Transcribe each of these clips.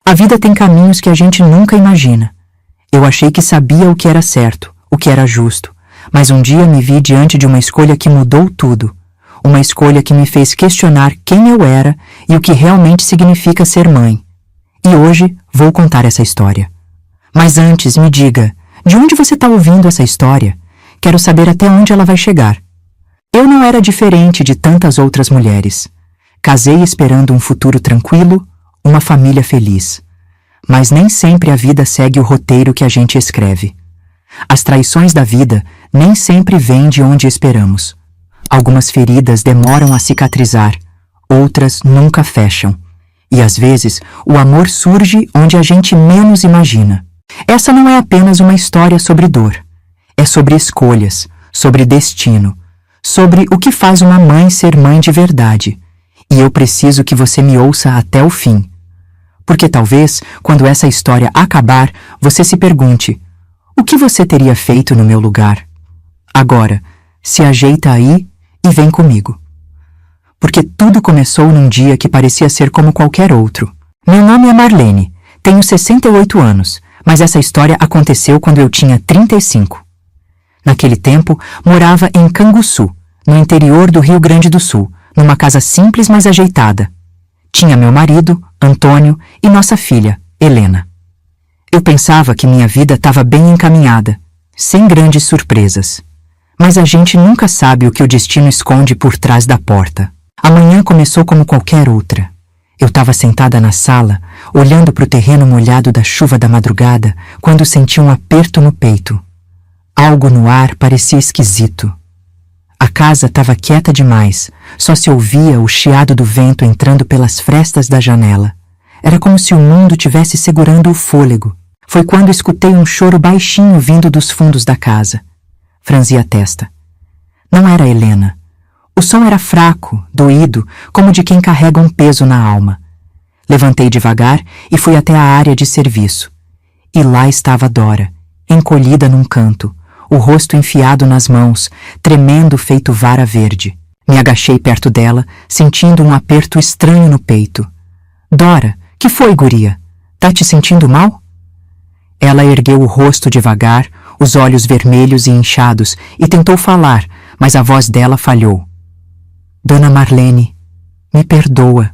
A vida tem caminhos que a gente nunca imagina. Eu achei que sabia o que era certo, o que era justo, mas um dia me vi diante de uma escolha que mudou tudo. Uma escolha que me fez questionar quem eu era e o que realmente significa ser mãe. E hoje vou contar essa história. Mas antes, me diga, de onde você está ouvindo essa história? Quero saber até onde ela vai chegar. Eu não era diferente de tantas outras mulheres. Casei esperando um futuro tranquilo, uma família feliz. Mas nem sempre a vida segue o roteiro que a gente escreve. As traições da vida nem sempre vêm de onde esperamos. Algumas feridas demoram a cicatrizar, outras nunca fecham. E às vezes o amor surge onde a gente menos imagina. Essa não é apenas uma história sobre dor. É sobre escolhas, sobre destino, sobre o que faz uma mãe ser mãe de verdade. E eu preciso que você me ouça até o fim. Porque talvez, quando essa história acabar, você se pergunte: o que você teria feito no meu lugar? Agora, se ajeita aí e vem comigo. Porque tudo começou num dia que parecia ser como qualquer outro. Meu nome é Marlene, tenho 68 anos, mas essa história aconteceu quando eu tinha 35. Naquele tempo, morava em Canguçu, no interior do Rio Grande do Sul, numa casa simples mas ajeitada. Tinha meu marido, Antônio, e nossa filha, Helena. Eu pensava que minha vida estava bem encaminhada, sem grandes surpresas. Mas a gente nunca sabe o que o destino esconde por trás da porta. A manhã começou como qualquer outra. Eu estava sentada na sala, olhando para o terreno molhado da chuva da madrugada, quando senti um aperto no peito. Algo no ar parecia esquisito. A casa estava quieta demais, só se ouvia o chiado do vento entrando pelas frestas da janela. Era como se o mundo tivesse segurando o fôlego. Foi quando escutei um choro baixinho vindo dos fundos da casa. Franzi a testa. Não era Helena. O som era fraco, doído, como de quem carrega um peso na alma. Levantei devagar e fui até a área de serviço. E lá estava Dora, encolhida num canto, o rosto enfiado nas mãos, tremendo feito vara verde. Me agachei perto dela, sentindo um aperto estranho no peito. Dora, que foi, guria? Tá te sentindo mal? Ela ergueu o rosto devagar, os olhos vermelhos e inchados, e tentou falar, mas a voz dela falhou. Dona Marlene, me perdoa.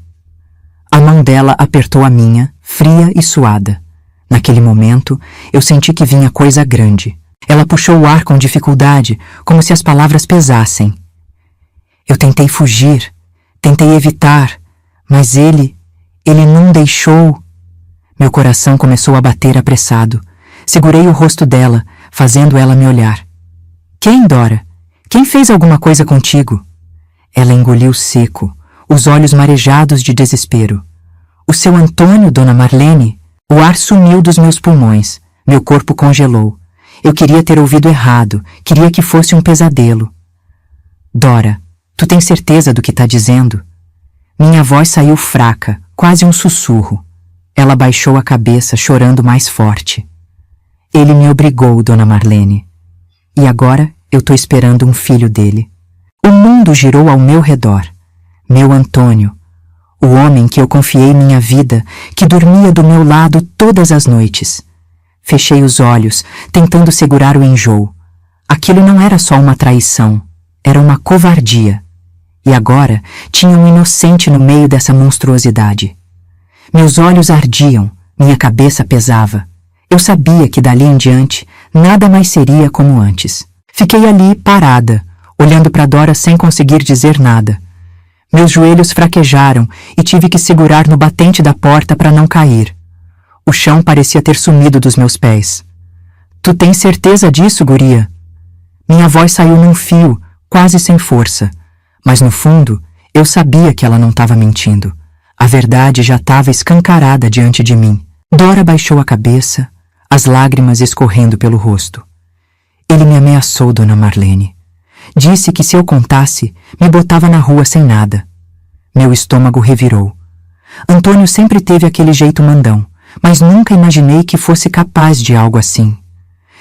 A mão dela apertou a minha, fria e suada. Naquele momento, eu senti que vinha coisa grande. Ela puxou o ar com dificuldade, como se as palavras pesassem. Eu tentei fugir, tentei evitar, mas ele não deixou. Meu coração começou a bater apressado. Segurei o rosto dela, fazendo ela me olhar. Quem, Dora? Quem fez alguma coisa contigo? Ela engoliu seco, os olhos marejados de desespero. O seu Antônio, Dona Marlene? O ar sumiu dos meus pulmões. Meu corpo congelou. Eu queria ter ouvido errado, queria que fosse um pesadelo. Dora, tu tens certeza do que tá dizendo? Minha voz saiu fraca, quase um sussurro. Ela baixou a cabeça, chorando mais forte. Ele me obrigou, Dona Marlene. E agora eu tô esperando um filho dele. O mundo girou ao meu redor. Meu Antônio, o homem que eu confiei minha vida, que dormia do meu lado todas as noites. Fechei os olhos, tentando segurar o enjoo. Aquilo não era só uma traição, era uma covardia. E agora tinha um inocente no meio dessa monstruosidade. Meus olhos ardiam, minha cabeça pesava. Eu sabia que dali em diante nada mais seria como antes. Fiquei ali, parada, olhando para Dora sem conseguir dizer nada. Meus joelhos fraquejaram e tive que segurar no batente da porta para não cair. O chão parecia ter sumido dos meus pés. Tu tens certeza disso, guria? Minha voz saiu num fio, quase sem força. Mas no fundo, eu sabia que ela não estava mentindo. A verdade já estava escancarada diante de mim. Dora baixou a cabeça, as lágrimas escorrendo pelo rosto. Ele me ameaçou, Dona Marlene. Disse que se eu contasse, me botava na rua sem nada. Meu estômago revirou. Antônio sempre teve aquele jeito mandão, mas nunca imaginei que fosse capaz de algo assim.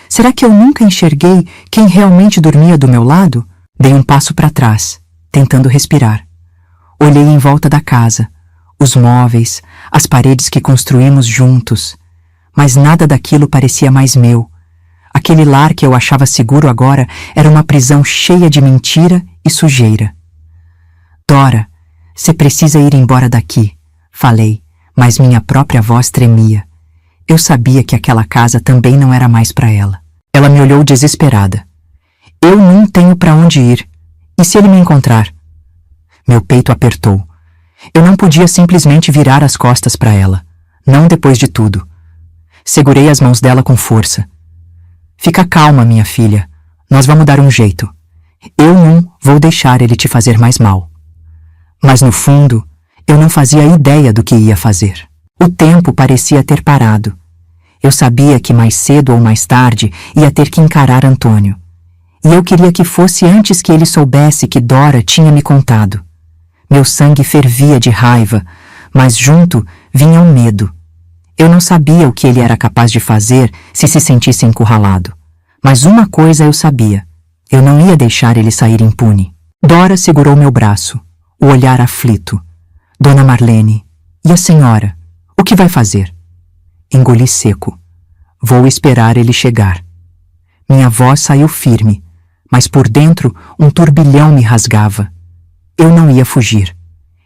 Será que eu nunca enxerguei quem realmente dormia do meu lado? Dei um passo para trás, tentando respirar. Olhei em volta da casa, os móveis, as paredes que construímos juntos, mas nada daquilo parecia mais meu. Aquele lar que eu achava seguro agora era uma prisão cheia de mentira e sujeira. Dora, você precisa ir embora daqui, falei, mas minha própria voz tremia. Eu sabia que aquela casa também não era mais para ela. Ela me olhou desesperada. Eu não tenho para onde ir. E se ele me encontrar? Meu peito apertou. Eu não podia simplesmente virar as costas para ela. Não depois de tudo. Segurei as mãos dela com força. Fica calma, minha filha. Nós vamos dar um jeito. Eu não vou deixar ele te fazer mais mal. Mas no fundo, eu não fazia ideia do que ia fazer. O tempo parecia ter parado. Eu sabia que mais cedo ou mais tarde ia ter que encarar Antônio. E eu queria que fosse antes que ele soubesse que Dora tinha me contado. Meu sangue fervia de raiva, mas junto vinha um medo. Eu não sabia o que ele era capaz de fazer se sentisse encurralado. Mas uma coisa eu sabia. Eu não ia deixar ele sair impune. Dora segurou meu braço, o olhar aflito. Dona Marlene, e a senhora? O que vai fazer? Engoli seco. Vou esperar ele chegar. Minha voz saiu firme, mas por dentro um turbilhão me rasgava. Eu não ia fugir.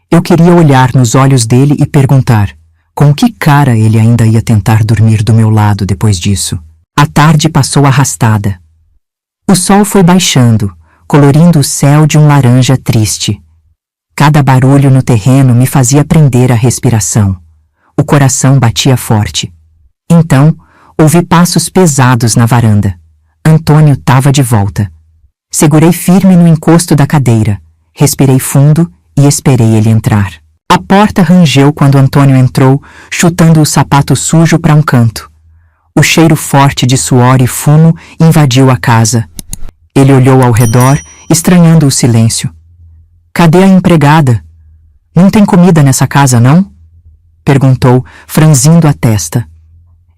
Eu queria olhar nos olhos dele e perguntar com que cara ele ainda ia tentar dormir do meu lado depois disso. A tarde passou arrastada. O sol foi baixando, colorindo o céu de um laranja triste. Cada barulho no terreno me fazia prender a respiração. O coração batia forte. Então, ouvi passos pesados na varanda. Antônio estava de volta. Segurei firme no encosto da cadeira, respirei fundo e esperei ele entrar. A porta rangeu quando Antônio entrou, chutando o sapato sujo para um canto. O cheiro forte de suor e fumo invadiu a casa. Ele olhou ao redor, estranhando o silêncio. Cadê a empregada? Não tem comida nessa casa, não? Perguntou, franzindo a testa.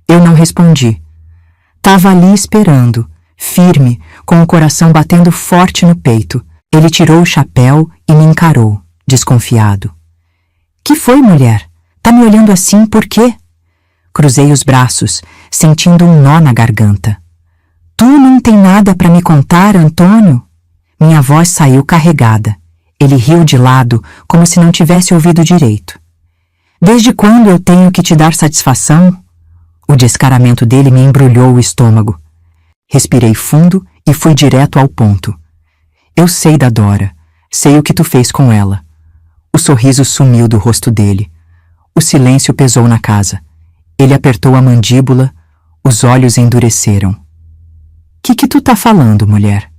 Eu não respondi. Tava ali esperando, firme, com o coração batendo forte no peito. Ele tirou o chapéu e me encarou, desconfiado. Que foi, mulher? Tá me olhando assim por quê? Cruzei os braços, sentindo um nó na garganta. Tu não tem nada para me contar, Antônio? Minha voz saiu carregada. Ele riu de lado, como se não tivesse ouvido direito. Desde quando eu tenho que te dar satisfação? O descaramento dele me embrulhou o estômago. Respirei fundo e fui direto ao ponto. Eu sei da Dora. Sei o que tu fez com ela. O sorriso sumiu do rosto dele. O silêncio pesou na casa. Ele apertou a mandíbula, os olhos endureceram. Que tu tá falando, mulher?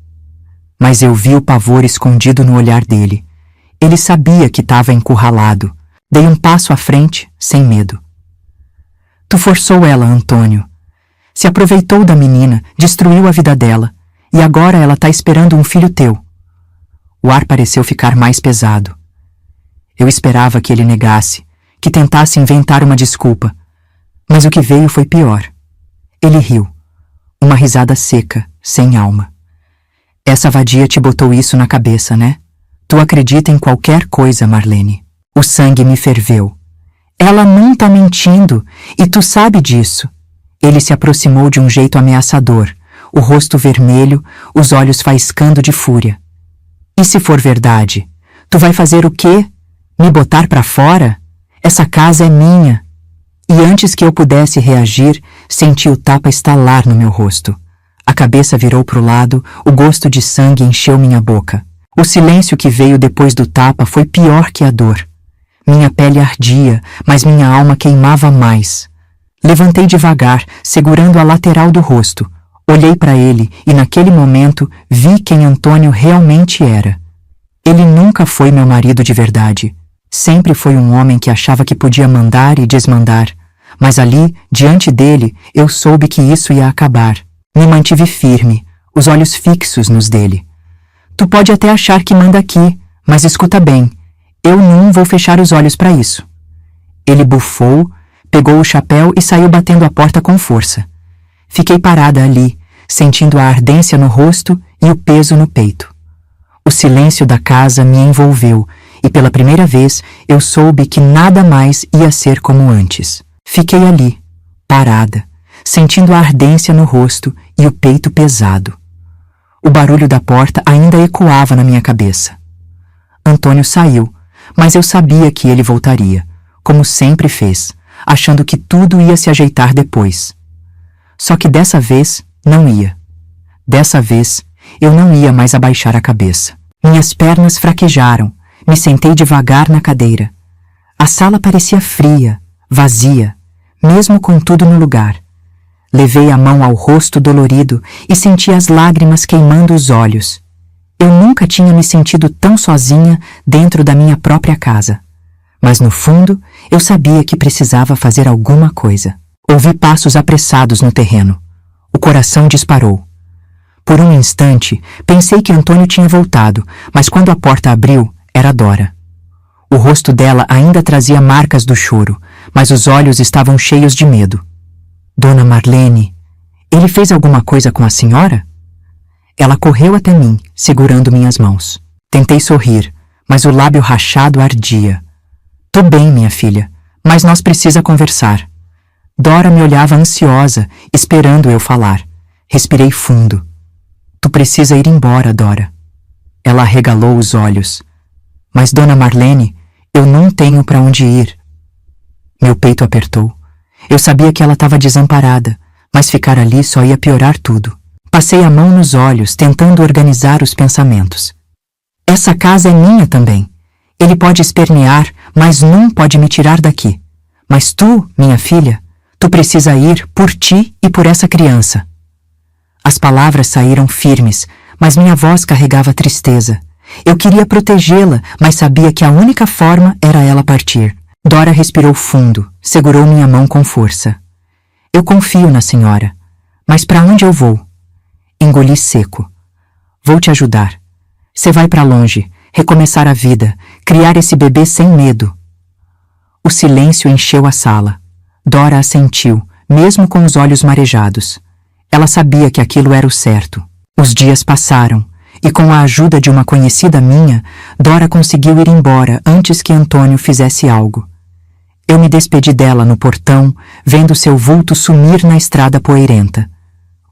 Mas eu vi o pavor escondido no olhar dele. Ele sabia que estava encurralado. Dei um passo à frente, sem medo. Tu forçou ela, Antônio. Se aproveitou da menina, destruiu a vida dela. E agora ela tá esperando um filho teu. O ar pareceu ficar mais pesado. Eu esperava que ele negasse, que tentasse inventar uma desculpa. Mas o que veio foi pior. Ele riu. Uma risada seca, sem alma. Essa vadia te botou isso na cabeça, né? Tu acredita em qualquer coisa, Marlene. O sangue me ferveu. Ela não tá mentindo, e tu sabe disso. Ele se aproximou de um jeito ameaçador, o rosto vermelho, os olhos faiscando de fúria. E se for verdade, tu vai fazer o quê? Me botar pra fora? Essa casa é minha. E antes que eu pudesse reagir, senti o tapa estalar no meu rosto. A cabeça virou pro lado, o gosto de sangue encheu minha boca. O silêncio que veio depois do tapa foi pior que a dor. Minha pele ardia, mas minha alma queimava mais. Levantei devagar, segurando a lateral do rosto. Olhei para ele e naquele momento vi quem Antônio realmente era. Ele nunca foi meu marido de verdade. Sempre foi um homem que achava que podia mandar e desmandar. Mas ali, diante dele, eu soube que isso ia acabar. Me mantive firme, os olhos fixos nos dele. Tu pode até achar que manda aqui, mas escuta bem. Eu não vou fechar os olhos para isso. Ele bufou, pegou o chapéu e saiu batendo a porta com força. Fiquei parada ali, sentindo a ardência no rosto e o peso no peito. O silêncio da casa me envolveu e pela primeira vez eu soube que nada mais ia ser como antes. Fiquei ali, parada, sentindo a ardência no rosto e o peito pesado. O barulho da porta ainda ecoava na minha cabeça. Antônio saiu, mas eu sabia que ele voltaria, como sempre fez, achando que tudo ia se ajeitar depois. Só que dessa vez não ia. Dessa vez eu não ia mais abaixar a cabeça. Minhas pernas fraquejaram, me sentei devagar na cadeira. A sala parecia fria, vazia, mesmo com tudo no lugar. Levei a mão ao rosto dolorido e senti as lágrimas queimando os olhos. Eu nunca tinha me sentido tão sozinha dentro da minha própria casa. Mas no fundo, eu sabia que precisava fazer alguma coisa. Ouvi passos apressados no terreno. O coração disparou. Por um instante, pensei que Antônio tinha voltado, mas quando a porta abriu, era Dora. O rosto dela ainda trazia marcas do choro, mas os olhos estavam cheios de medo. Dona Marlene, ele fez alguma coisa com a senhora? Ela correu até mim, segurando minhas mãos. Tentei sorrir, mas o lábio rachado ardia. Tô bem, minha filha, mas nós precisa conversar. Dora me olhava ansiosa, esperando eu falar. Respirei fundo. Tu precisa ir embora, Dora. Ela arregalou os olhos. Mas, Dona Marlene, eu não tenho para onde ir. Meu peito apertou. Eu sabia que ela estava desamparada, mas ficar ali só ia piorar tudo. Passei a mão nos olhos, tentando organizar os pensamentos. Essa casa é minha também. Ele pode espernear, mas não pode me tirar daqui. Mas tu, minha filha, tu precisa ir por ti e por essa criança. As palavras saíram firmes, mas minha voz carregava tristeza. Eu queria protegê-la, mas sabia que a única forma era ela partir. Dora respirou fundo, segurou minha mão com força. Eu confio na senhora, mas para onde eu vou? Engoli seco. Vou te ajudar. Você vai para longe, recomeçar a vida, criar esse bebê sem medo. O silêncio encheu a sala. Dora assentiu, mesmo com os olhos marejados. Ela sabia que aquilo era o certo. Os dias passaram, e com a ajuda de uma conhecida minha, Dora conseguiu ir embora antes que Antônio fizesse algo. Eu me despedi dela no portão, vendo seu vulto sumir na estrada poeirenta.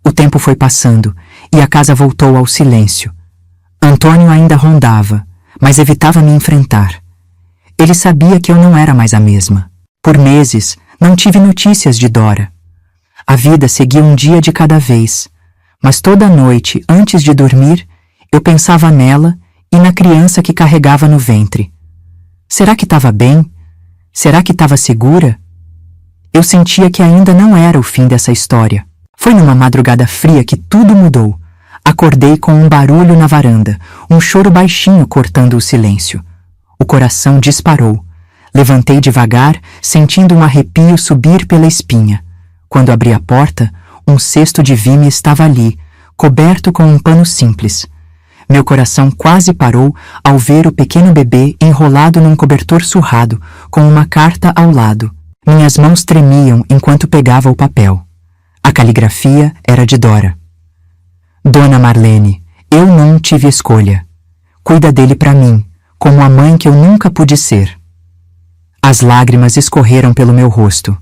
O tempo foi passando, e a casa voltou ao silêncio. Antônio ainda rondava, mas evitava me enfrentar. Ele sabia que eu não era mais a mesma. Por meses, não tive notícias de Dora. A vida seguia um dia de cada vez, mas toda noite, antes de dormir, eu pensava nela e na criança que carregava no ventre. Será que estava bem? Será que estava segura? Eu sentia que ainda não era o fim dessa história. Foi numa madrugada fria que tudo mudou. Acordei com um barulho na varanda, um choro baixinho cortando o silêncio. O coração disparou. Levantei devagar, sentindo um arrepio subir pela espinha. Quando abri a porta, um cesto de vime estava ali, coberto com um pano simples. Meu coração quase parou ao ver o pequeno bebê enrolado num cobertor surrado, com uma carta ao lado. Minhas mãos tremiam enquanto pegava o papel. A caligrafia era de Dora. Dona Marlene, eu não tive escolha. Cuida dele para mim, como a mãe que eu nunca pude ser. As lágrimas escorreram pelo meu rosto.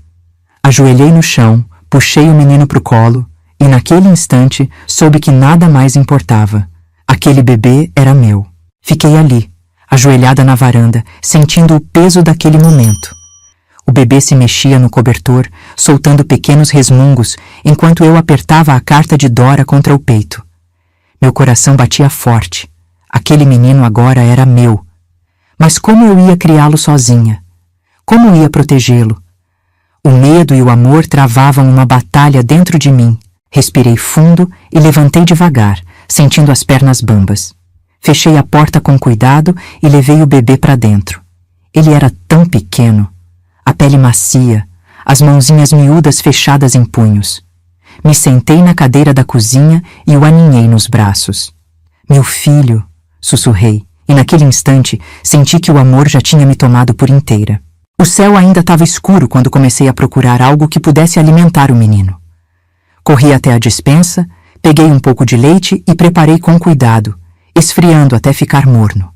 Ajoelhei no chão, puxei o menino pro colo, e naquele instante soube que nada mais importava. Aquele bebê era meu. Fiquei ali, ajoelhada na varanda, sentindo o peso daquele momento. O bebê se mexia no cobertor, soltando pequenos resmungos, enquanto eu apertava a carta de Dora contra o peito. Meu coração batia forte. Aquele menino agora era meu. Mas como eu ia criá-lo sozinha? Como ia protegê-lo? O medo e o amor travavam uma batalha dentro de mim. Respirei fundo e levantei devagar, sentindo as pernas bambas. Fechei a porta com cuidado e levei o bebê para dentro. Ele era tão pequeno. A pele macia, as mãozinhas miúdas fechadas em punhos. Me sentei na cadeira da cozinha e o aninhei nos braços. Meu filho, sussurrei, e naquele instante senti que o amor já tinha me tomado por inteira. O céu ainda estava escuro quando comecei a procurar algo que pudesse alimentar o menino. Corri até a despensa, peguei um pouco de leite e preparei com cuidado, esfriando até ficar morno.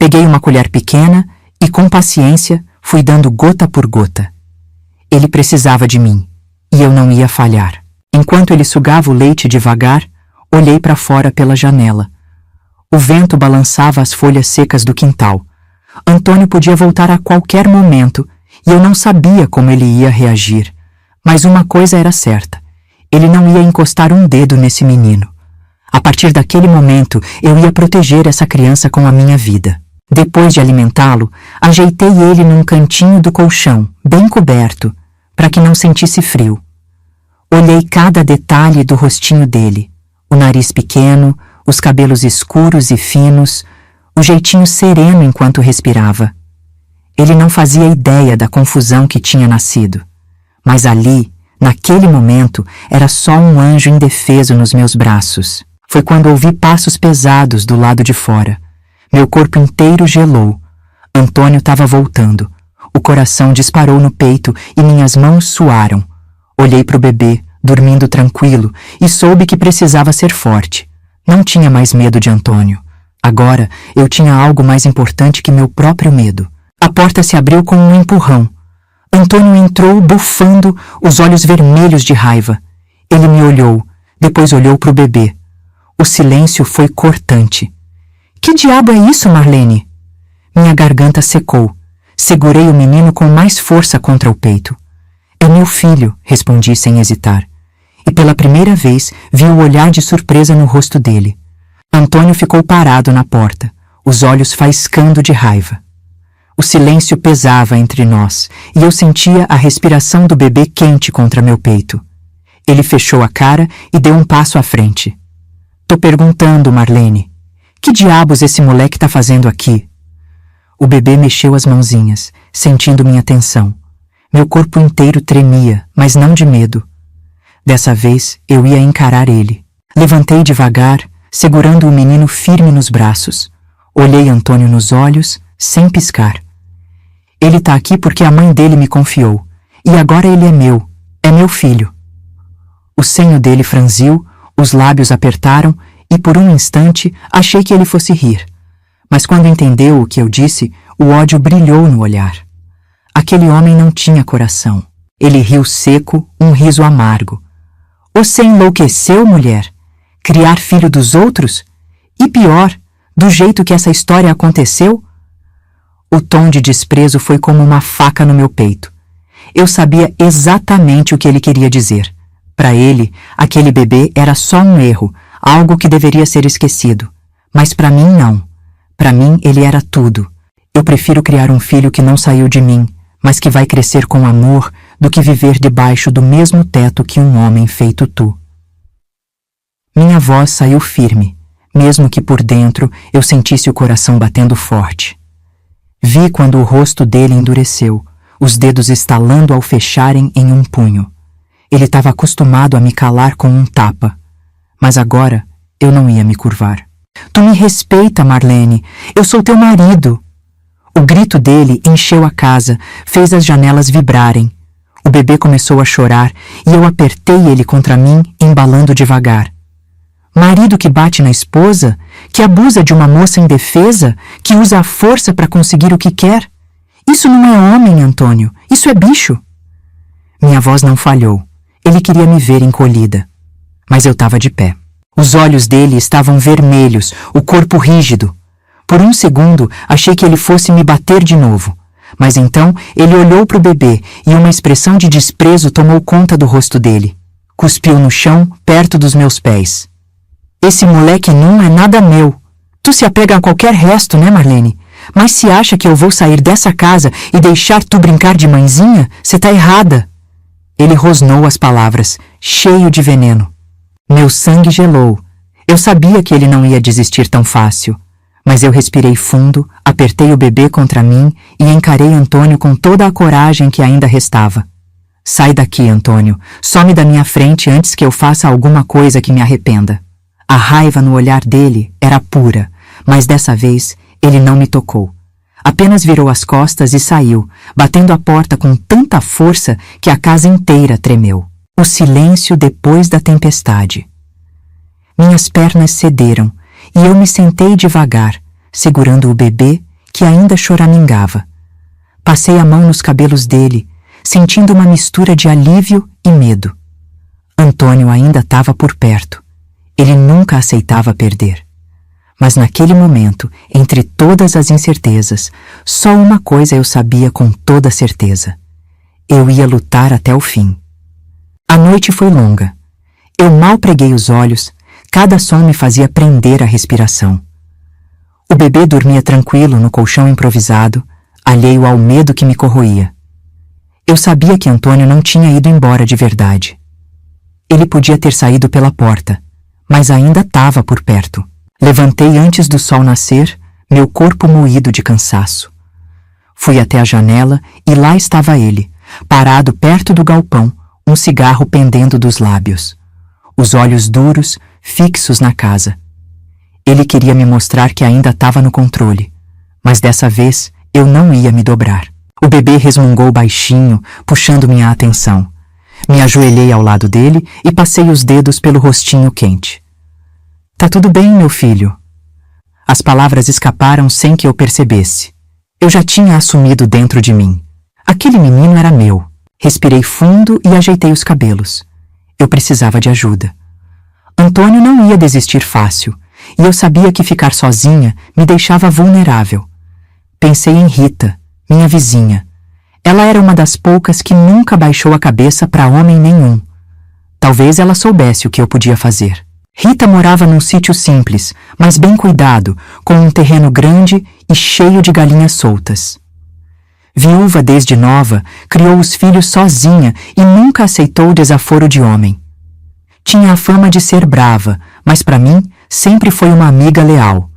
Peguei uma colher pequena e, com paciência, fui dando gota por gota. Ele precisava de mim, e eu não ia falhar. Enquanto ele sugava o leite devagar, olhei para fora pela janela. O vento balançava as folhas secas do quintal. Antônio podia voltar a qualquer momento, e eu não sabia como ele ia reagir. Mas uma coisa era certa: ele não ia encostar um dedo nesse menino. A partir daquele momento, eu ia proteger essa criança com a minha vida. Depois de alimentá-lo, ajeitei ele num cantinho do colchão, bem coberto, para que não sentisse frio. Olhei cada detalhe do rostinho dele: o nariz pequeno, os cabelos escuros e finos, o jeitinho sereno enquanto respirava. Ele não fazia ideia da confusão que tinha nascido. Mas ali, naquele momento, era só um anjo indefeso nos meus braços. Foi quando ouvi passos pesados do lado de fora. Meu corpo inteiro gelou. Antônio estava voltando. O coração disparou no peito e minhas mãos suaram. Olhei para o bebê, dormindo tranquilo, e soube que precisava ser forte. Não tinha mais medo de Antônio. Agora, eu tinha algo mais importante que meu próprio medo. A porta se abriu com um empurrão. Antônio entrou bufando, os olhos vermelhos de raiva. Ele me olhou, depois olhou para o bebê. O silêncio foi cortante. Que diabo é isso, Marlene? Minha garganta secou. Segurei o menino com mais força contra o peito. É meu filho, respondi sem hesitar. E pela primeira vez vi o olhar de surpresa no rosto dele. Antônio ficou parado na porta, os olhos faiscando de raiva. O silêncio pesava entre nós e eu sentia a respiração do bebê quente contra meu peito. Ele fechou a cara e deu um passo à frente. Tô perguntando, Marlene, que diabos esse moleque tá fazendo aqui? O bebê mexeu as mãozinhas, sentindo minha tensão. Meu corpo inteiro tremia, mas não de medo. Dessa vez eu ia encarar ele. Levantei devagar, segurando o menino firme nos braços. Olhei Antônio nos olhos, sem piscar. Ele tá aqui porque a mãe dele me confiou. E agora ele é meu filho. O senho dele franziu, os lábios apertaram e por um instante achei que ele fosse rir. Mas quando entendeu o que eu disse, o ódio brilhou no olhar. Aquele homem não tinha coração. Ele riu seco, um riso amargo. Você enlouqueceu, mulher? Criar filho dos outros? E pior, do jeito que essa história aconteceu? O tom de desprezo foi como uma faca no meu peito. Eu sabia exatamente o que ele queria dizer. Para ele, aquele bebê era só um erro, algo que deveria ser esquecido. Mas para mim, não. Para mim, ele era tudo. Eu prefiro criar um filho que não saiu de mim, mas que vai crescer com amor, do que viver debaixo do mesmo teto que um homem feito tu. Minha voz saiu firme, mesmo que por dentro eu sentisse o coração batendo forte. Vi quando o rosto dele endureceu, os dedos estalando ao fecharem em um punho. Ele estava acostumado a me calar com um tapa, mas agora eu não ia me curvar. Tu me respeita, Marlene, eu sou teu marido. O grito dele encheu a casa, fez as janelas vibrarem. O bebê começou a chorar e eu apertei ele contra mim, embalando devagar. Marido que bate na esposa, que abusa de uma moça indefesa, que usa a força para conseguir o que quer. Isso não é homem, Antônio, isso é bicho. Minha voz não falhou. Ele queria me ver encolhida. Mas eu estava de pé. Os olhos dele estavam vermelhos, o corpo rígido. Por um segundo, achei que ele fosse me bater de novo. Mas então, ele olhou para o bebê e uma expressão de desprezo tomou conta do rosto dele. Cuspiu no chão, perto dos meus pés. Esse moleque não é nada meu. Tu se apega a qualquer resto, né, Marlene? Mas se acha que eu vou sair dessa casa e deixar tu brincar de mãezinha, você tá errada. Ele rosnou as palavras, cheio de veneno. Meu sangue gelou. Eu sabia que ele não ia desistir tão fácil. Mas eu respirei fundo, apertei o bebê contra mim e encarei Antônio com toda a coragem que ainda restava. Sai daqui, Antônio. Some da minha frente antes que eu faça alguma coisa que me arrependa. A raiva no olhar dele era pura, mas dessa vez ele não me tocou. Apenas virou as costas e saiu, batendo a porta com tanta força que a casa inteira tremeu. O silêncio depois da tempestade. Minhas pernas cederam e eu me sentei devagar, segurando o bebê que ainda choramingava. Passei a mão nos cabelos dele, sentindo uma mistura de alívio e medo. Antônio ainda estava por perto. Ele nunca aceitava perder. Mas naquele momento, entre todas as incertezas, só uma coisa eu sabia com toda certeza. Eu ia lutar até o fim. A noite foi longa. Eu mal preguei os olhos, cada som me fazia prender a respiração. O bebê dormia tranquilo no colchão improvisado, alheio ao medo que me corroía. Eu sabia que Antônio não tinha ido embora de verdade. Ele podia ter saído pela porta, mas ainda estava por perto. Levantei antes do sol nascer, meu corpo moído de cansaço. Fui até a janela e lá estava ele, parado perto do galpão, um cigarro pendendo dos lábios. Os olhos duros, fixos na casa. Ele queria me mostrar que ainda estava no controle, mas dessa vez eu não ia me dobrar. O bebê resmungou baixinho, puxando minha atenção. Me ajoelhei ao lado dele e passei os dedos pelo rostinho quente. Tá tudo bem, meu filho. As palavras escaparam sem que eu percebesse. Eu já tinha assumido dentro de mim. Aquele menino era meu. Respirei fundo e ajeitei os cabelos. Eu precisava de ajuda. Antônio não ia desistir fácil, e eu sabia que ficar sozinha me deixava vulnerável. Pensei em Rita, minha vizinha. Ela era uma das poucas que nunca baixou a cabeça para homem nenhum. Talvez ela soubesse o que eu podia fazer. Rita morava num sítio simples, mas bem cuidado, com um terreno grande e cheio de galinhas soltas. Viúva desde nova, criou os filhos sozinha e nunca aceitou o desaforo de homem. Tinha a fama de ser brava, mas para mim sempre foi uma amiga leal.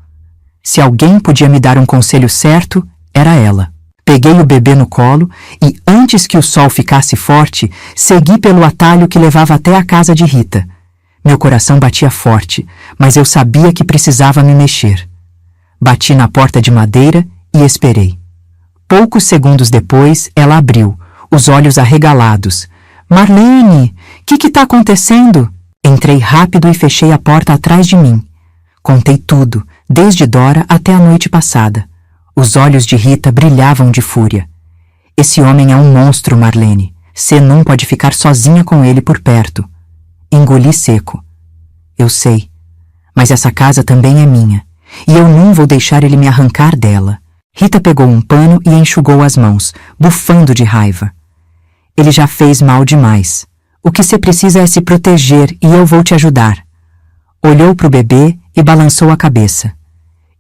Se alguém podia me dar um conselho certo, era ela. Peguei o bebê no colo e, antes que o sol ficasse forte, segui pelo atalho que levava até a casa de Rita. Meu coração batia forte, mas eu sabia que precisava me mexer. Bati na porta de madeira e esperei. Poucos segundos depois, ela abriu, os olhos arregalados. Marlene, que tá acontecendo? Entrei rápido e fechei a porta atrás de mim. Contei tudo, desde Dora até a noite passada. Os olhos de Rita brilhavam de fúria. Esse homem é um monstro, Marlene. Você não pode ficar sozinha com ele por perto. Engoli seco. Eu sei, mas essa casa também é minha, e eu não vou deixar ele me arrancar dela. Rita pegou um pano e enxugou as mãos, bufando de raiva. Ele já fez mal demais. O que você precisa é se proteger e eu vou te ajudar. Olhou para o bebê e balançou a cabeça.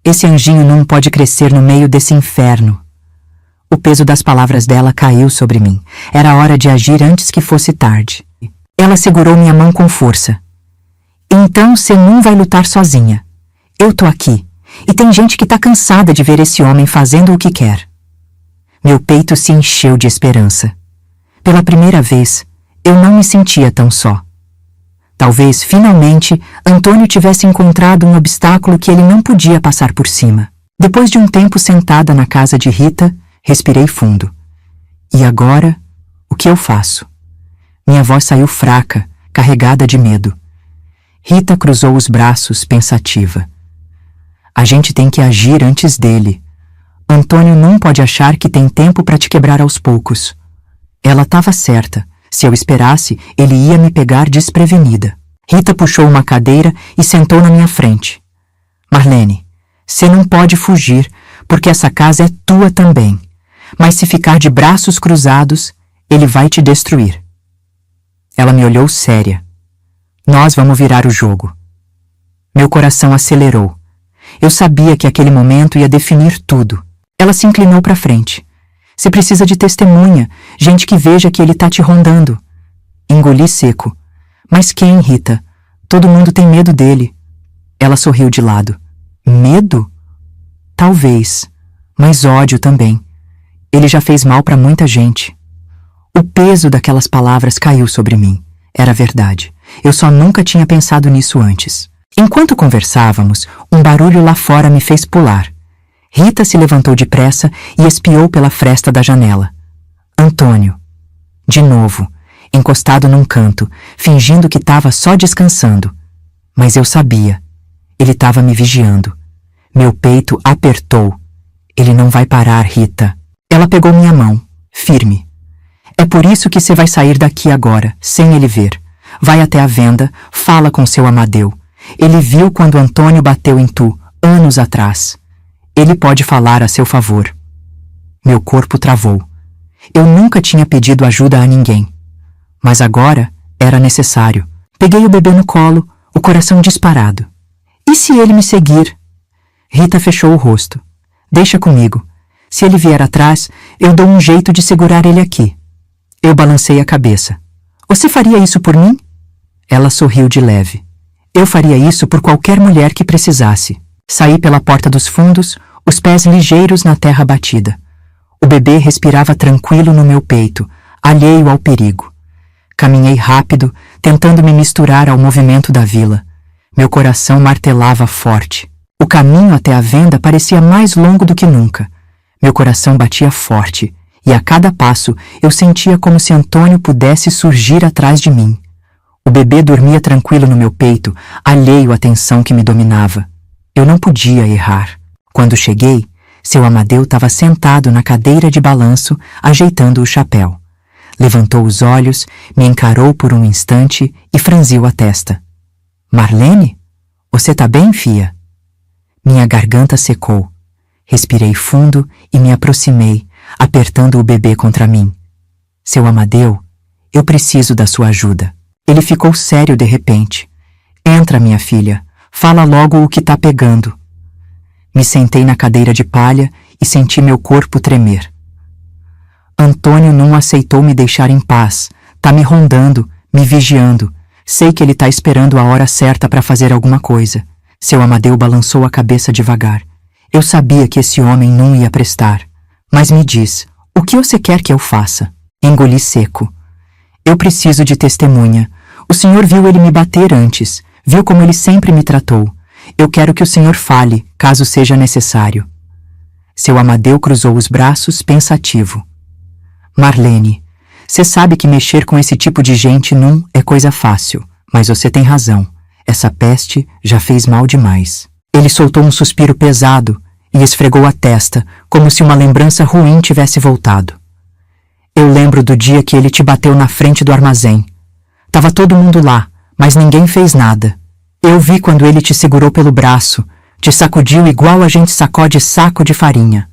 Esse anjinho não pode crescer no meio desse inferno. O peso das palavras dela caiu sobre mim. Era hora de agir antes que fosse tarde. Ela segurou minha mão com força. Então você não vai lutar sozinha. Eu tô aqui. E tem gente que tá cansada de ver esse homem fazendo o que quer. Meu peito se encheu de esperança. Pela primeira vez, eu não me sentia tão só. Talvez, finalmente, Antônio tivesse encontrado um obstáculo que ele não podia passar por cima. Depois de um tempo sentada na casa de Rita, respirei fundo. E agora, o que eu faço? Minha voz saiu fraca, carregada de medo. Rita cruzou os braços, pensativa. A gente tem que agir antes dele. Antônio não pode achar que tem tempo para te quebrar aos poucos. Ela estava certa. Se eu esperasse, ele ia me pegar desprevenida. Rita puxou uma cadeira e sentou na minha frente. Marlene, você não pode fugir, porque essa casa é tua também. Mas se ficar de braços cruzados, ele vai te destruir. Ela me olhou séria. Nós vamos virar o jogo. Meu coração acelerou. Eu sabia que aquele momento ia definir tudo. Ela se inclinou para frente. Você precisa de testemunha, gente que veja que ele tá te rondando. Engoli seco. Mas quem, Rita? Todo mundo tem medo dele. Ela sorriu de lado. Medo? Talvez, mas ódio também. Ele já fez mal para muita gente. O peso daquelas palavras caiu sobre mim. Era verdade. Eu só nunca tinha pensado nisso antes. Enquanto conversávamos, um barulho lá fora me fez pular. Rita se levantou depressa e espiou pela fresta da janela. Antônio. De novo, encostado num canto, fingindo que estava só descansando. Mas eu sabia. Ele estava me vigiando. Meu peito apertou. Ele não vai parar, Rita. Ela pegou minha mão, firme. É por isso que você vai sair daqui agora, sem ele ver. Vai até a venda, fala com seu Amadeu. Ele viu quando Antônio bateu em tu, anos atrás. Ele pode falar a seu favor. Meu corpo travou. Eu nunca tinha pedido ajuda a ninguém. Mas agora era necessário. Peguei o bebê no colo, o coração disparado. E se ele me seguir? Rita fechou o rosto. Deixa comigo. Se ele vier atrás, eu dou um jeito de segurar ele aqui. Eu balancei a cabeça. Você faria isso por mim? Ela sorriu de leve. Eu faria isso por qualquer mulher que precisasse. Saí pela porta dos fundos, os pés ligeiros na terra batida. O bebê respirava tranquilo no meu peito, alheio ao perigo. Caminhei rápido, tentando me misturar ao movimento da vila. Meu coração martelava forte. O caminho até a venda parecia mais longo do que nunca. Meu coração batia forte, e a cada passo eu sentia como se Antônio pudesse surgir atrás de mim. O bebê dormia tranquilo no meu peito, alheio à tensão que me dominava. Eu não podia errar. Quando cheguei, seu Amadeu estava sentado na cadeira de balanço, ajeitando o chapéu. Levantou os olhos, me encarou por um instante e franziu a testa. Marlene? Você tá bem, fia? Minha garganta secou. Respirei fundo e me aproximei, apertando o bebê contra mim. Seu Amadeu, eu preciso da sua ajuda. Ele ficou sério de repente. Entra, minha filha. Fala logo o que tá pegando. Me sentei na cadeira de palha e senti meu corpo tremer. Antônio não aceitou me deixar em paz. Tá me rondando, me vigiando. Sei que ele tá esperando a hora certa para fazer alguma coisa. Seu Amadeu balançou a cabeça devagar. Eu sabia que esse homem não ia prestar. Mas me diz, o que você quer que eu faça? Engoli seco. Eu preciso de testemunha. O senhor viu ele me bater antes. Viu como ele sempre me tratou. Eu quero que o senhor fale, caso seja necessário. Seu Amadeu cruzou os braços, pensativo. Marlene, você sabe que mexer com esse tipo de gente não é coisa fácil, mas você tem razão. Essa peste já fez mal demais. Ele soltou um suspiro pesado e esfregou a testa, como se uma lembrança ruim tivesse voltado. Eu lembro do dia que ele te bateu na frente do armazém. Tava todo mundo lá, mas ninguém fez nada. Eu vi quando ele te segurou pelo braço, te sacudiu igual a gente sacode saco de farinha.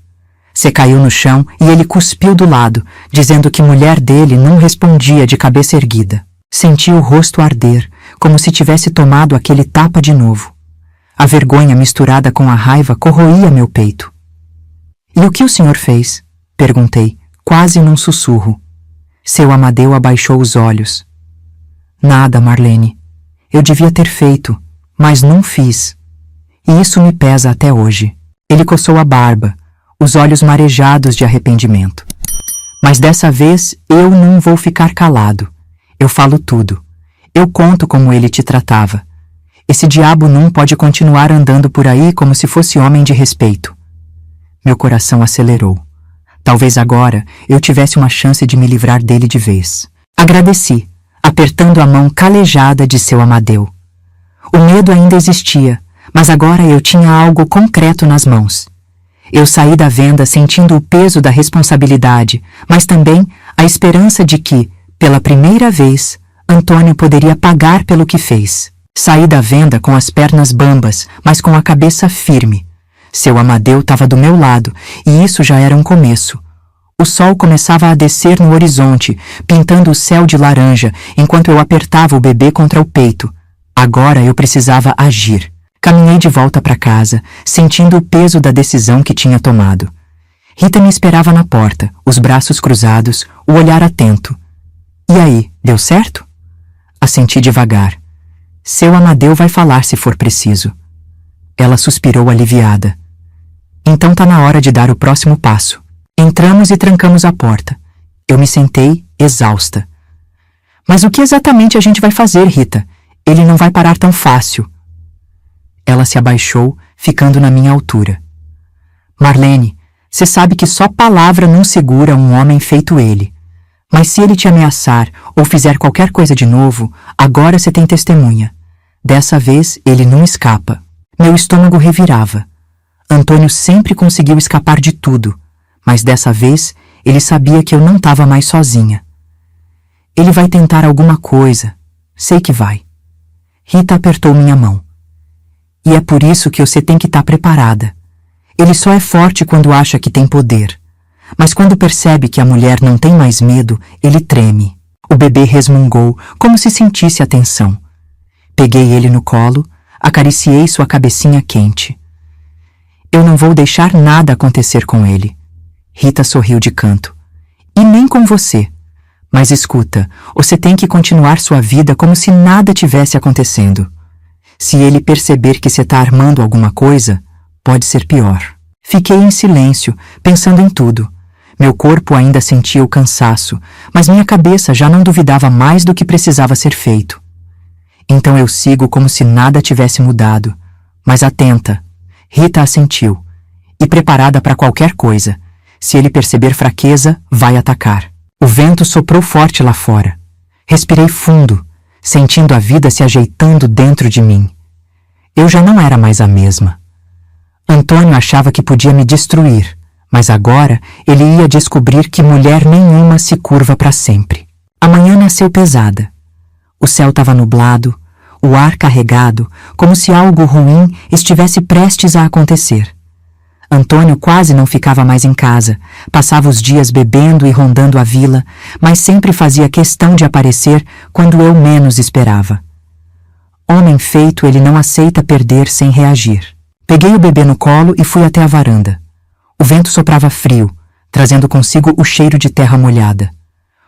Você caiu no chão e ele cuspiu do lado, dizendo que mulher dele não respondia de cabeça erguida. Senti o rosto arder, como se tivesse tomado aquele tapa de novo. A vergonha misturada com a raiva corroía meu peito. E o que o senhor fez? Perguntei, quase num sussurro. Seu Amadeu abaixou os olhos. Nada, Marlene. Eu devia ter feito, mas não fiz. E isso me pesa até hoje. Ele coçou a barba, os olhos marejados de arrependimento. Mas dessa vez eu não vou ficar calado. Eu falo tudo. Eu conto como ele te tratava. Esse diabo não pode continuar andando por aí como se fosse homem de respeito. Meu coração acelerou. Talvez agora eu tivesse uma chance de me livrar dele de vez. Agradeci, apertando a mão calejada de seu Amadeu. O medo ainda existia, mas agora eu tinha algo concreto nas mãos. Eu saí da venda sentindo o peso da responsabilidade, mas também a esperança de que, pela primeira vez, Antônio poderia pagar pelo que fez. Saí da venda com as pernas bambas, mas com a cabeça firme. Seu Amadeu estava do meu lado, e isso já era um começo. O sol começava a descer no horizonte, pintando o céu de laranja, enquanto eu apertava o bebê contra o peito. Agora eu precisava agir. Caminhei de volta para casa, sentindo o peso da decisão que tinha tomado. Rita me esperava na porta, os braços cruzados, o olhar atento. E aí, deu certo? Assenti devagar. Seu Amadeu vai falar se for preciso. Ela suspirou aliviada. Então tá na hora de dar o próximo passo. Entramos e trancamos a porta. Eu me sentei, exausta. Mas o que exatamente a gente vai fazer, Rita? Ele não vai parar tão fácil. Ela se abaixou, ficando na minha altura. Marlene, você sabe que só palavra não segura um homem feito ele. Mas se ele te ameaçar ou fizer qualquer coisa de novo, agora você tem testemunha. Dessa vez, ele não escapa. Meu estômago revirava. Antônio sempre conseguiu escapar de tudo, mas dessa vez ele sabia que eu não estava mais sozinha. Ele vai tentar alguma coisa, sei que vai. Rita apertou minha mão. E é por isso que você tem que estar preparada. Ele só é forte quando acha que tem poder. Mas quando percebe que a mulher não tem mais medo, ele treme. O bebê resmungou, como se sentisse a tensão. Peguei ele no colo, acariciei sua cabecinha quente. Eu não vou deixar nada acontecer com ele. Rita sorriu de canto. E nem com você. Mas escuta, você tem que continuar sua vida como se nada tivesse acontecendo. Se ele perceber que você está armando alguma coisa, pode ser pior. Fiquei em silêncio, pensando em tudo. Meu corpo ainda sentia o cansaço, mas minha cabeça já não duvidava mais do que precisava ser feito. Então eu sigo como se nada tivesse mudado. Mas atenta. Rita assentiu. E preparada para qualquer coisa. Se ele perceber fraqueza, vai atacar. O vento soprou forte lá fora. Respirei fundo, sentindo a vida se ajeitando dentro de mim. Eu já não era mais a mesma. Antônio achava que podia me destruir, mas agora ele ia descobrir que mulher nenhuma se curva para sempre. A manhã nasceu pesada. O céu estava nublado, o ar carregado, como se algo ruim estivesse prestes a acontecer. Antônio quase não ficava mais em casa, passava os dias bebendo e rondando a vila, mas sempre fazia questão de aparecer quando eu menos esperava. Homem feito, ele não aceita perder sem reagir. Peguei o bebê no colo e fui até a varanda. O vento soprava frio, trazendo consigo o cheiro de terra molhada.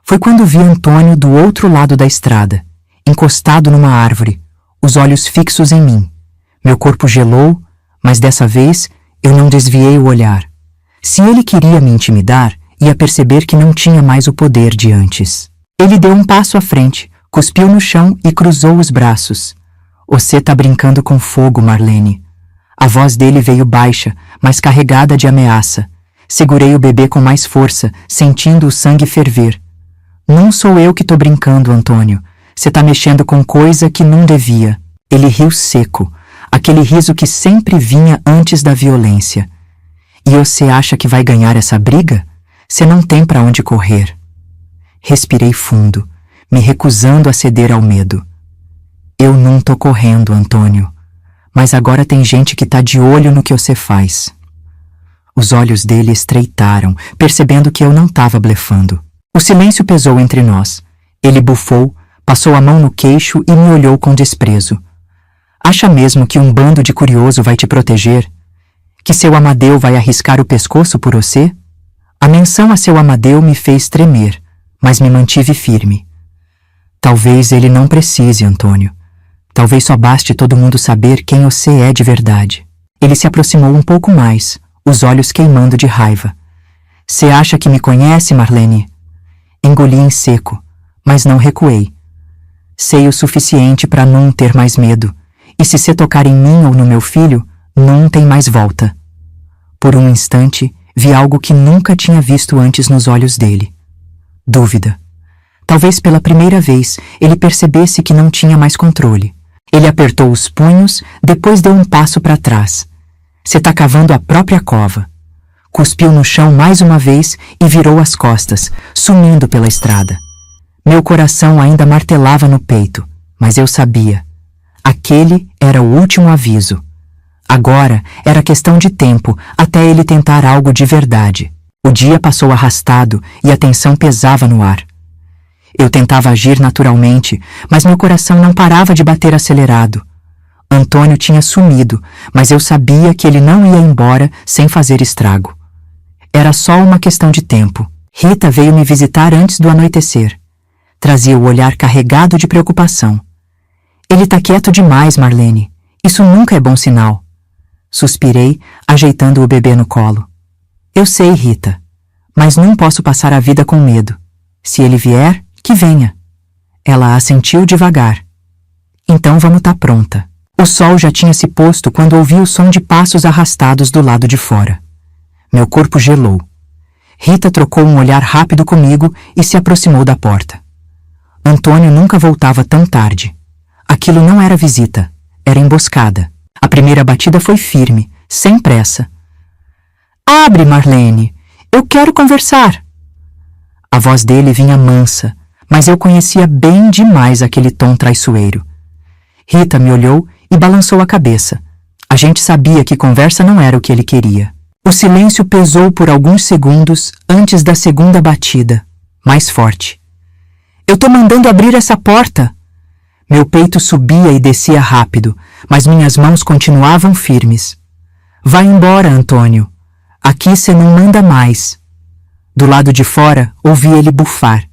Foi quando vi Antônio do outro lado da estrada, encostado numa árvore, os olhos fixos em mim. Meu corpo gelou, mas dessa vez eu não desviei o olhar. Se ele queria me intimidar, ia perceber que não tinha mais o poder de antes. Ele deu um passo à frente, cuspiu no chão e cruzou os braços. Você tá brincando com fogo, Marlene. A voz dele veio baixa, mas carregada de ameaça. Segurei o bebê com mais força, sentindo o sangue ferver. Não sou eu que tô brincando, Antônio. Você tá mexendo com coisa que não devia. Ele riu seco, aquele riso que sempre vinha antes da violência. E você acha que vai ganhar essa briga? Você não tem pra onde correr. Respirei fundo, me recusando a ceder ao medo. Eu não tô correndo, Antônio. Mas agora tem gente que tá de olho no que você faz. Os olhos dele estreitaram, percebendo que eu não tava blefando. O silêncio pesou entre nós. Ele bufou, passou a mão no queixo e me olhou com desprezo. Acha mesmo que um bando de curioso vai te proteger? Que seu Amadeu vai arriscar o pescoço por você? A menção a seu Amadeu me fez tremer, mas me mantive firme. Talvez ele não precise, Antônio. Talvez só baste todo mundo saber quem você é de verdade. Ele se aproximou um pouco mais, os olhos queimando de raiva. Você acha que me conhece, Marlene? Engoli em seco, mas não recuei. Sei o suficiente para não ter mais medo, e se você tocar em mim ou no meu filho, não tem mais volta. Por um instante, vi algo que nunca tinha visto antes nos olhos dele. Dúvida. Talvez pela primeira vez ele percebesse que não tinha mais controle. Ele apertou os punhos, depois deu um passo para trás. Você tá cavando a própria cova. Cuspiu no chão mais uma vez e virou as costas, sumindo pela estrada. Meu coração ainda martelava no peito, mas eu sabia. Aquele era o último aviso. Agora era questão de tempo até ele tentar algo de verdade. O dia passou arrastado e a tensão pesava no ar. Eu tentava agir naturalmente, mas meu coração não parava de bater acelerado. Antônio tinha sumido, mas eu sabia que ele não ia embora sem fazer estrago. Era só uma questão de tempo. Rita veio me visitar antes do anoitecer. Trazia o olhar carregado de preocupação. Ele tá quieto demais, Marlene. Isso nunca é bom sinal. Suspirei, ajeitando o bebê no colo. Eu sei, Rita, mas não posso passar a vida com medo. Se ele vier, que venha. Ela assentiu devagar. Então vamos tá pronta. O sol já tinha se posto quando ouvi o som de passos arrastados do lado de fora. Meu corpo gelou. Rita trocou um olhar rápido comigo e se aproximou da porta. Antônio nunca voltava tão tarde. Aquilo não era visita, era emboscada. A primeira batida foi firme, sem pressa, Abre, Marlene. Eu quero conversar. A voz dele vinha mansa, mas eu conhecia bem demais aquele tom traiçoeiro. Rita me olhou e balançou a cabeça. A gente sabia que conversa não era o que ele queria. O silêncio pesou por alguns segundos antes da segunda batida, mais forte. Eu tô mandando abrir essa porta! Meu peito subia e descia rápido, mas minhas mãos continuavam firmes. Vai embora, Antônio. Aqui cê não manda mais. Do lado de fora, ouvi ele bufar.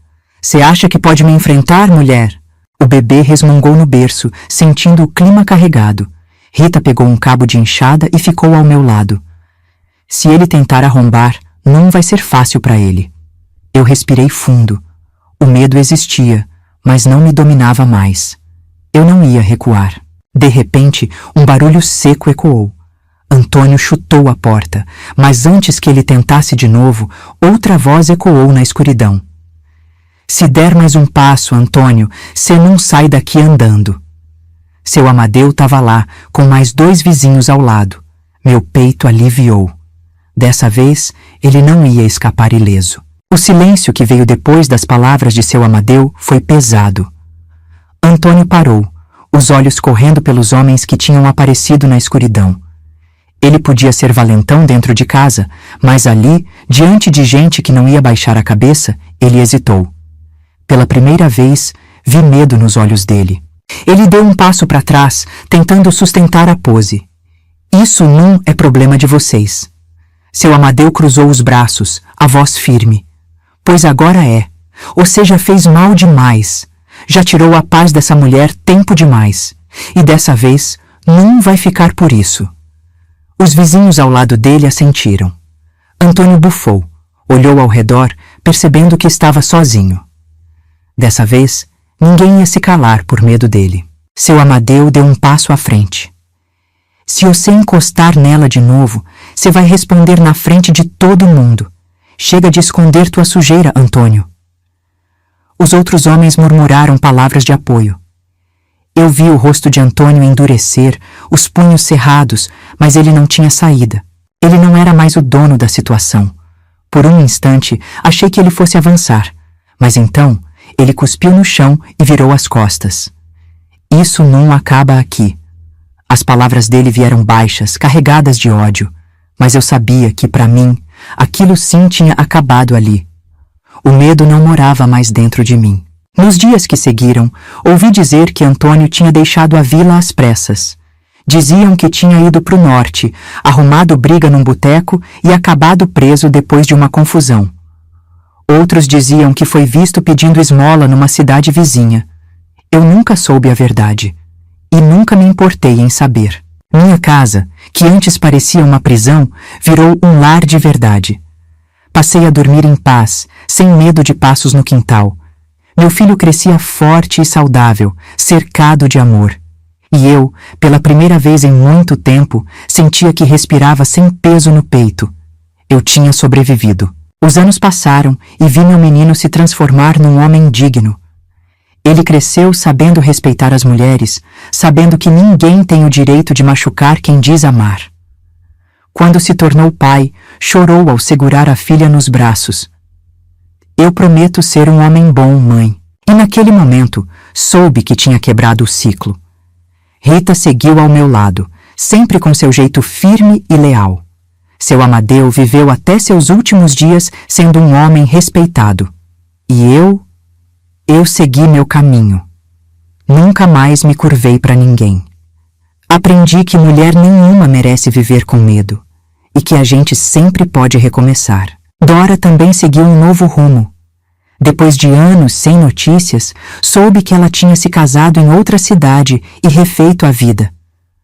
Cê acha que pode me enfrentar, mulher? O bebê resmungou no berço, sentindo o clima carregado. Rita pegou um cabo de enxada e ficou ao meu lado. Se ele tentar arrombar, não vai ser fácil para ele. Eu respirei fundo. O medo existia, mas não me dominava mais. Eu não ia recuar. De repente, um barulho seco ecoou. Antônio chutou a porta, mas antes que ele tentasse de novo, outra voz ecoou na escuridão. Se der mais um passo, Antônio, cê não sai daqui andando. Seu Amadeu estava lá, com mais 2 vizinhos ao lado. Meu peito aliviou. Dessa vez, ele não ia escapar ileso. O silêncio que veio depois das palavras de seu Amadeu foi pesado. Antônio parou, os olhos correndo pelos homens que tinham aparecido na escuridão. Ele podia ser valentão dentro de casa, mas ali, diante de gente que não ia baixar a cabeça, ele hesitou. Pela primeira vez, vi medo nos olhos dele. Ele deu um passo para trás, tentando sustentar a pose. Isso não é problema de vocês. Seu Amadeu cruzou os braços, a voz firme. Pois agora é. Ou seja, fez mal demais. Já tirou a paz dessa mulher tempo demais. E dessa vez, não vai ficar por isso. Os vizinhos ao lado dele assentiram. Antônio bufou, olhou ao redor, percebendo que estava sozinho. Dessa vez, ninguém ia se calar por medo dele. Seu Amadeu deu um passo à frente. Se você encostar nela de novo, você vai responder na frente de todo mundo. Chega de esconder tua sujeira, Antônio. Os outros homens murmuraram palavras de apoio. Eu vi o rosto de Antônio endurecer, os punhos cerrados, mas ele não tinha saída. Ele não era mais o dono da situação. Por um instante, achei que ele fosse avançar, mas então ele cuspiu no chão e virou as costas. Isso não acaba aqui. As palavras dele vieram baixas, carregadas de ódio, mas eu sabia que, para mim, aquilo sim tinha acabado ali. O medo não morava mais dentro de mim. Nos dias que seguiram, ouvi dizer que Antônio tinha deixado a vila às pressas. Diziam que tinha ido para o norte, arrumado briga num boteco e acabado preso depois de uma confusão. Outros diziam que foi visto pedindo esmola numa cidade vizinha. Eu nunca soube a verdade. E nunca me importei em saber. Minha casa, que antes parecia uma prisão, virou um lar de verdade. Passei a dormir em paz, sem medo de passos no quintal. Meu filho crescia forte e saudável, cercado de amor. E eu, pela primeira vez em muito tempo, sentia que respirava sem peso no peito. Eu tinha sobrevivido. Os anos passaram e vi meu menino se transformar num homem digno. Ele cresceu sabendo respeitar as mulheres, sabendo que ninguém tem o direito de machucar quem diz amar. Quando se tornou pai, chorou ao segurar a filha nos braços. Eu prometo ser um homem bom, mãe. E naquele momento, soube que tinha quebrado o ciclo. Rita seguiu ao meu lado, sempre com seu jeito firme e leal. Seu Amadeu viveu até seus últimos dias sendo um homem respeitado. E eu segui meu caminho. Nunca mais me curvei para ninguém. Aprendi que mulher nenhuma merece viver com medo e que a gente sempre pode recomeçar. Dora também seguiu um novo rumo. Depois de anos sem notícias, soube que ela tinha se casado em outra cidade e refeito a vida.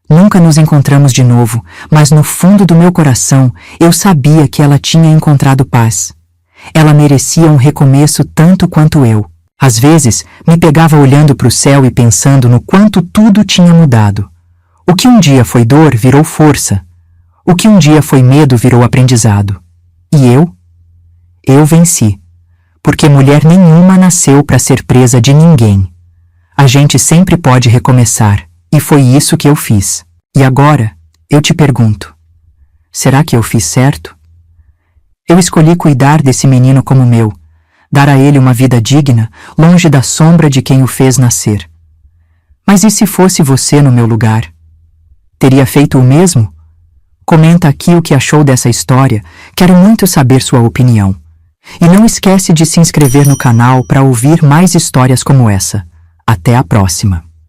Nunca nos encontramos de novo, mas no fundo do meu coração eu sabia que ela tinha encontrado paz. Ela merecia um recomeço tanto quanto eu. Às vezes, me pegava olhando para o céu e pensando no quanto tudo tinha mudado. O que um dia foi dor virou força. O que um dia foi medo virou aprendizado. E eu? Eu venci. Porque mulher nenhuma nasceu para ser presa de ninguém. A gente sempre pode recomeçar, e foi isso que eu fiz. E agora, eu te pergunto, será que eu fiz certo? Eu escolhi cuidar desse menino como meu, dar a ele uma vida digna, longe da sombra de quem o fez nascer. Mas e se fosse você no meu lugar? Teria feito o mesmo? Comenta aqui o que achou dessa história, quero muito saber sua opinião. E não esquece de se inscrever no canal para ouvir mais histórias como essa. Até a próxima!